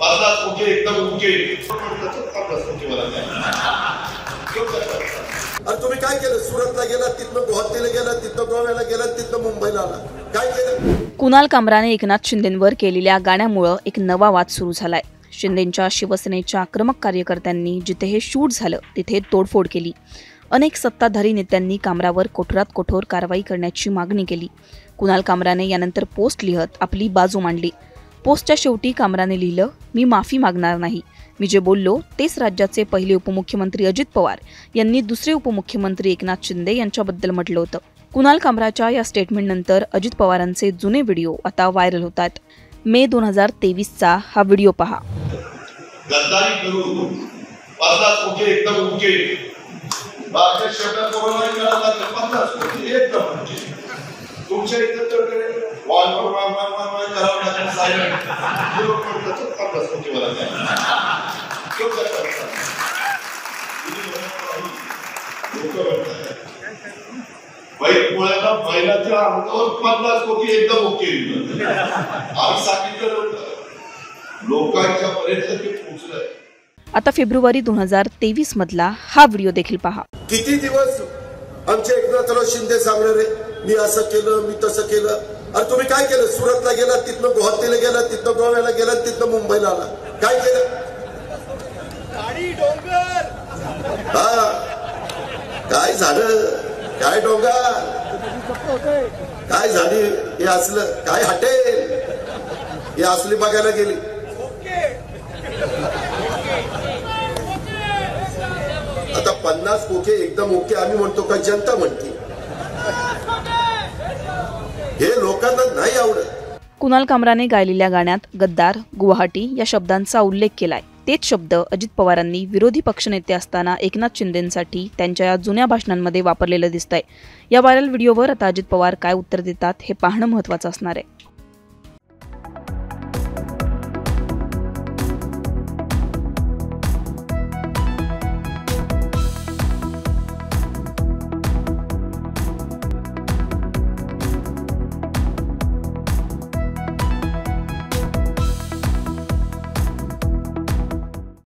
50 okay एकदम okay. अरे तुम्ही काय केलं? सुरतला गेला, तिथनं गुवाहाटीला गेला, तिथनं गोव्याला गेला, तिथनं मुंबईला आला, काय केलं? कुणाल कामराने एकनाथ शिंदेंवर केलेल्या गाण्यामुळे एक नवा वाद सुरू झालाय। शिंदेंच्या शिवसेनेच्या आक्रमक कार्यकर्त्यांनी जिथे हे शूट झालं तिथे तोडफोड केली। अनेक सत्ताधारी नेत्यांनी कामरावर कठोरात कठोर कारवाई करण्याची मागणी केली। कुणाल कामराने यानंतर पोस्ट लिहत आपली बाजू मांडली। पोस्टच्या शेवटी कामराने लिहिलं, मी माफी मागणार नाही, मी जे बोललो तेच राज्याचे पहिले उपमुख्यमंत्री अजित पवार यांनी दुसरे उपमुख्यमंत्री एकनाथ शिंदे यांच्याबद्दल म्हटलं होतं। कुणाल कामराच्या या स्टेटमेंटनंतर अजित पवारांचे जुने व्हिडिओ आता व्हायरल होतात। मे 2023चा हा व्हिडिओ पहा। गद्दारी करून 50 ओके एकदम ओके। बाकी शब्द कोरोना करायला 50 ओके एकदम ओके। तुमच्या इथं तर वाल करावं लागेल सायलेंट। लोक म्हणतात 50 ओके मला काय क्यों करता मुळाला बैलाच्या अंगावर 50 ओके एकदम ओके आम्ही सांगितलं होतं, लोकांच्या पर्यंत ते पोहोचलंय। आता फेब्रुवारी 2023 मधला हा व्हिडिओ देखील पहा। किती दिवस आमचे एकनाथराव शिंदे सांगणार रे, मी असं केलं, मी तसं केलं। अरे तुम्ही काय केलं? सुरतला गेला, तिथनं गुवाहाटीला गेला, तिथनं गोव्याला गेला, तिथनं मुंबईला आला, काय केलं? हा काय झालं? काय डोंगर, काय झाली? हे असलं काय हटेल? हे असली बघायला गेली। आता 50 ओके एकदम ओके आम्ही म्हणतो का जनता म्हणते? हे लोकांना नाही आवडत। कुणाल कामराने गायलेल्या गाण्यात गद्दार, गुवाहाटी या शब्दांचा उल्लेख केलाय। तेच शब्द अजित पवारांनी विरोधी पक्षनेते असताना एकनाथ शिंदेंसाठी त्यांच्या या जुन्या भाषणांमध्ये वापरलेलं दिसतंय। या व्हायरल व्हिडिओवर आता अजित पवार काय उत्तर देतात हे पाहणं महत्त्वाचं असणार आहे।